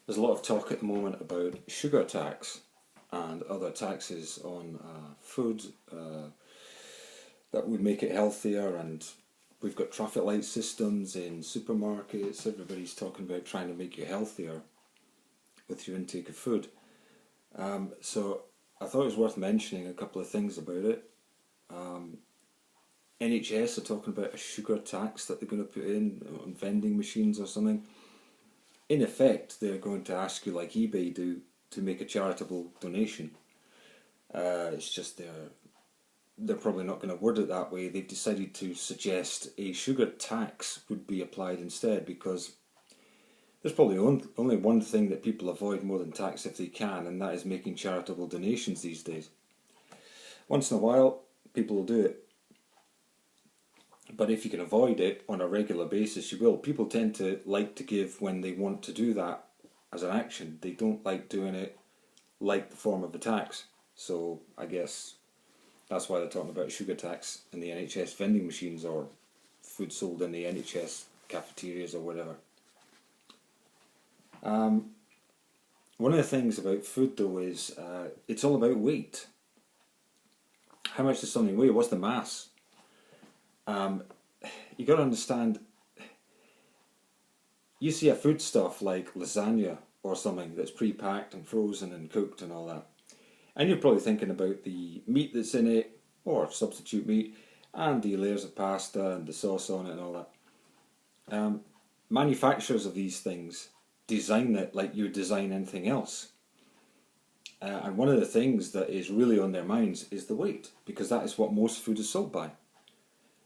There's a lot of talk at the moment about sugar tax and other taxes on food that would make it healthier, and we've got traffic light systems in supermarkets. Everybody's talking about trying to make you healthier with your intake of food. So I thought it was worth mentioning a couple of things about it. NHS are talking about a sugar tax that they're going to put in on vending machines or something. In effect, they're going to ask you, like eBay do, to make a charitable donation. It's just they're probably not going to word it that way. They've decided to suggest a sugar tax would be applied instead, because there's probably only one thing that people avoid more than tax if they can, and that is making charitable donations these days. Once in a while, people will do it. But if you can avoid it on a regular basis, you will. People tend to like to give when they want to do that as an action. They don't like doing it like the form of a tax. So I guess that's why they're talking about a sugar tax in the NHS vending machines, or food sold in the NHS cafeterias or whatever. One of the things about food though is it's all about weight. How much does something weigh? What's the mass? You got to understand, you see a foodstuff like lasagna or something that's pre-packed and frozen and cooked and all that, and you're probably thinking about the meat that's in it, or substitute meat, and the layers of pasta and the sauce on it and all that. Manufacturers of these things design it like you design anything else. And one of the things that is really on their minds is the weight, because that is what most food is sold by.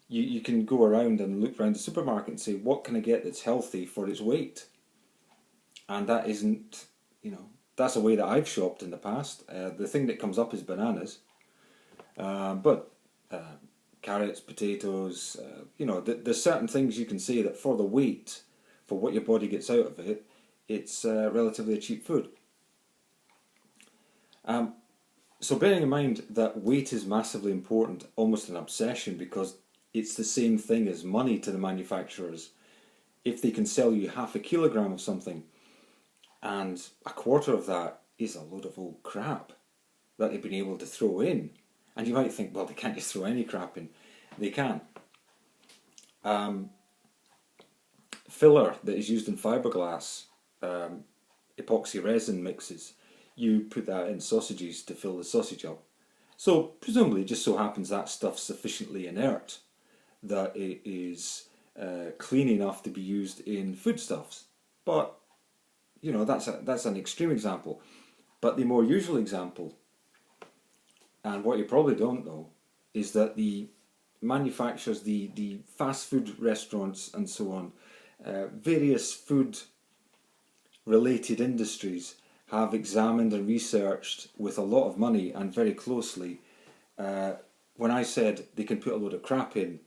You can go around and look around the supermarket and say, what can I get that's healthy for its weight? And that isn't, that's a way that I've shopped in the past. The thing that comes up is bananas. But carrots, potatoes, there's certain things you can say that for the weight, for what your body gets out of it, it's relatively a cheap food. So bearing in mind that weight is massively important, almost an obsession, because it's the same thing as money to the manufacturers. If they can sell you 0.5 kilogram of something, and 1/4 of that is a load of old crap that they've been able to throw in, and you might think, well, they can't just throw any crap in. They can. Filler that is used in fiberglass, epoxy resin mixes, you put that in sausages to fill the sausage up. So presumably it just so happens that stuff's sufficiently inert that it is clean enough to be used in foodstuffs. But that's an extreme example. But the more usual example, and what you probably don't know, is that the manufacturers, the fast food restaurants and so on, various food related industries have examined and researched with a lot of money and very closely. When I said they can put a load of crap in,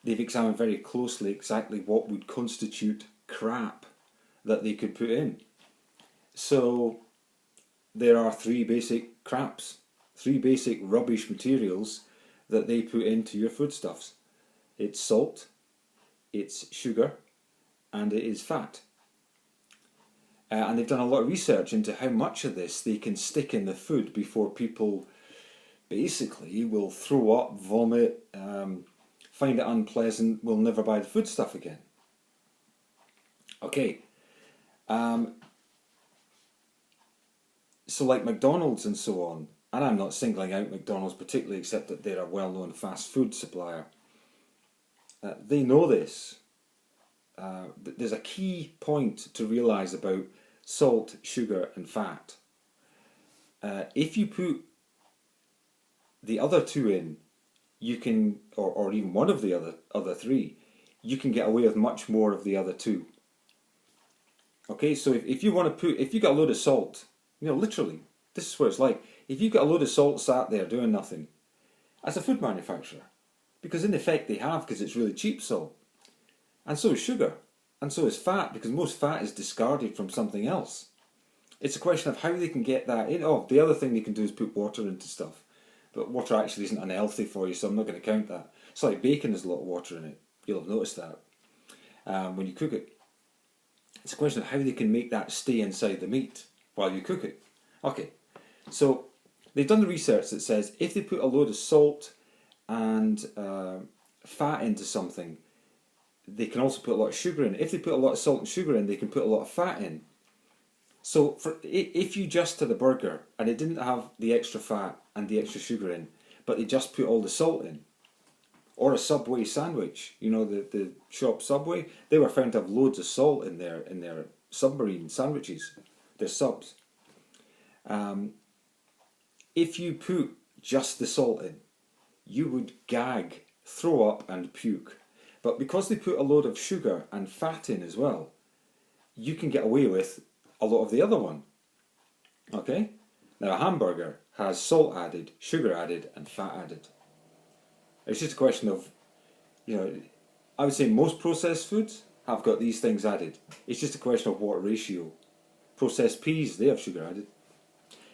they've examined very closely exactly what would constitute crap that they could put in. So there are 3 basic craps, 3 basic rubbish materials that they put into your foodstuffs. It's salt, it's sugar, and it is fat. And they've done a lot of research into how much of this they can stick in the food before people basically will throw up, vomit, find it unpleasant, will never buy the foodstuff again. Okay. So like McDonald's and so on, and I'm not singling out McDonald's particularly, except that they're a well-known fast food supplier. They know this. There's a key point to realise about salt, sugar and fat. If you put the other 2 in, you can, or even one of the other 3, you can get away with much more of the other 2. Okay, so if you got a load of salt, literally, this is what it's like. If you got a load of salt sat there doing nothing, as a food manufacturer, because in effect they have, because it's really cheap salt, and so is sugar, and so is fat, because most fat is discarded from something else. It's a question of how they can get that in. Oh, the other thing they can do is put water into stuff. But water actually isn't unhealthy for you, so I'm not going to count that. It's like bacon, there's a lot of water in it. You'll have noticed that when you cook it. It's a question of how they can make that stay inside the meat while you cook it. Okay, so they've done the research that says if they put a load of salt and fat into something, they can also put a lot of sugar in. If they put a lot of salt and sugar in, they can put a lot of fat in. So if you just had a burger and it didn't have the extra fat and the extra sugar in, but they just put all the salt in, or a Subway sandwich, you know, the shop Subway, they were found to have loads of salt in their submarine sandwiches, their subs. If you put just the salt in, you would gag, throw up and puke. But because they put a load of sugar and fat in as well, you can get away with a lot of the other one. Okay? Now a hamburger has salt added, sugar added and fat added. It's just a question of, you know, I would say most processed foods have got these things added. It's just a question of what ratio. Processed peas, they have sugar added.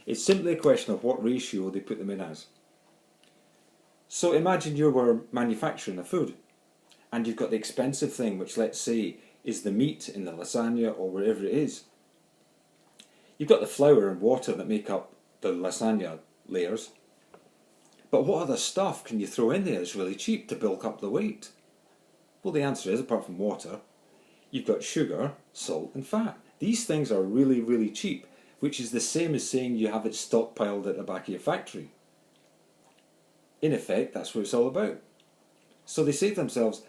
It's simply a question of what ratio they put them in as. So imagine you were manufacturing a food and you've got the expensive thing, which let's say is the meat in the lasagna or wherever it is. You've got the flour and water that make up the lasagna layers. But what other stuff can you throw in there that's really cheap to bulk up the weight? Well, the answer is, apart from water, you've got sugar, salt and fat. These things are really, really cheap, which is the same as saying you have it stockpiled at the back of your factory. In effect, that's what it's all about. So they say to themselves,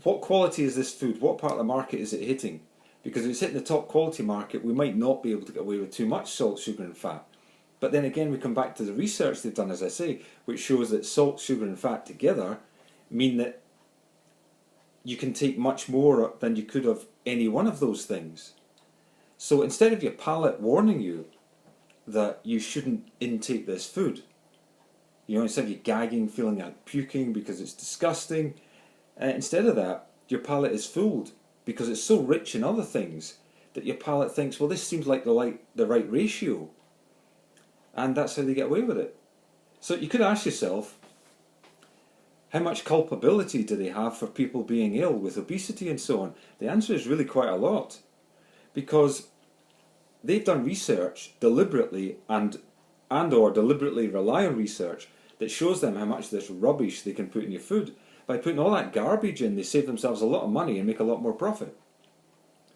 what quality is this food? What part of the market is it hitting? Because if it's hitting the top quality market, we might not be able to get away with too much salt, sugar and fat. But then again, we come back to the research they've done, as I say, which shows that salt, sugar and fat together mean that you can take much more than you could of any one of those things. So instead of your palate warning you that you shouldn't intake this food, you know, instead of you gagging, feeling like puking because it's disgusting, instead of that, your palate is fooled because it's so rich in other things that your palate thinks, well, this seems like the right ratio. And that's how they get away with it. So you could ask yourself, how much culpability do they have for people being ill with obesity and so on? The answer is really quite a lot. Because they've done research deliberately and or deliberately rely on research that shows them how much of this rubbish they can put in your food. By putting all that garbage in, they save themselves a lot of money and make a lot more profit.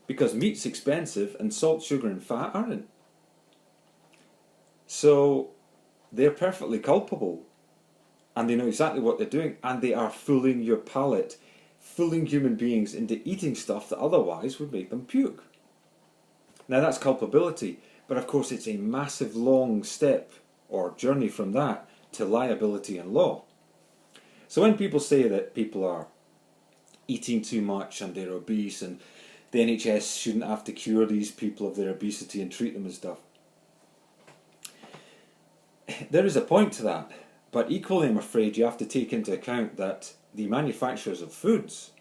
Because meat's expensive and salt, sugar and fat aren't. So they're perfectly culpable and they know exactly what they're doing, and they are fooling your palate, fooling human beings into eating stuff that otherwise would make them puke. Now that's culpability, but of course it's a massive long step or journey from that to liability and law. So when people say that people are eating too much and they're obese and the NHS shouldn't have to cure these people of their obesity and treat them and stuff, there is a point to that, but equally I'm afraid you have to take into account that the manufacturers of foods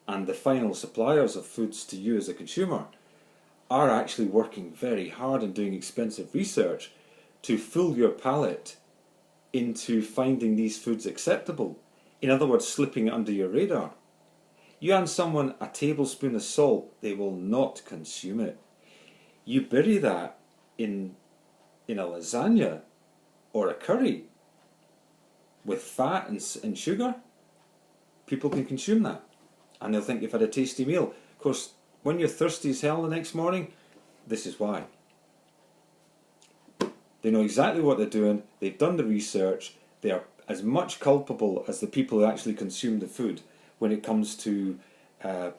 and the final suppliers of foods to you as a consumer are actually working very hard and doing expensive research to fool your palate into finding these foods acceptable. In other words, slipping it under your radar. You hand someone a tablespoon of salt, they will not consume it. You bury that in a lasagna or a curry with fat and sugar, people can consume that and they'll think you've had a tasty meal. Of course, when you're thirsty as hell the next morning, this is why. They know exactly what they're doing, they've done the research, they are as much culpable as the people who actually consume the food when it comes to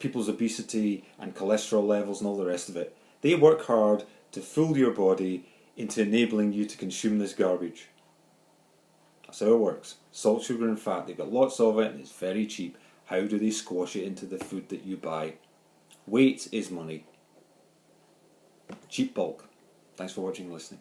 people's obesity and cholesterol levels and all the rest of it. They work hard to fool your body into enabling you to consume this garbage. That's how it works. Salt, sugar and fat, they've got lots of it and it's very cheap. How do they squash it into the food that you buy? Weight is money. Cheap bulk. Thanks for watching and listening.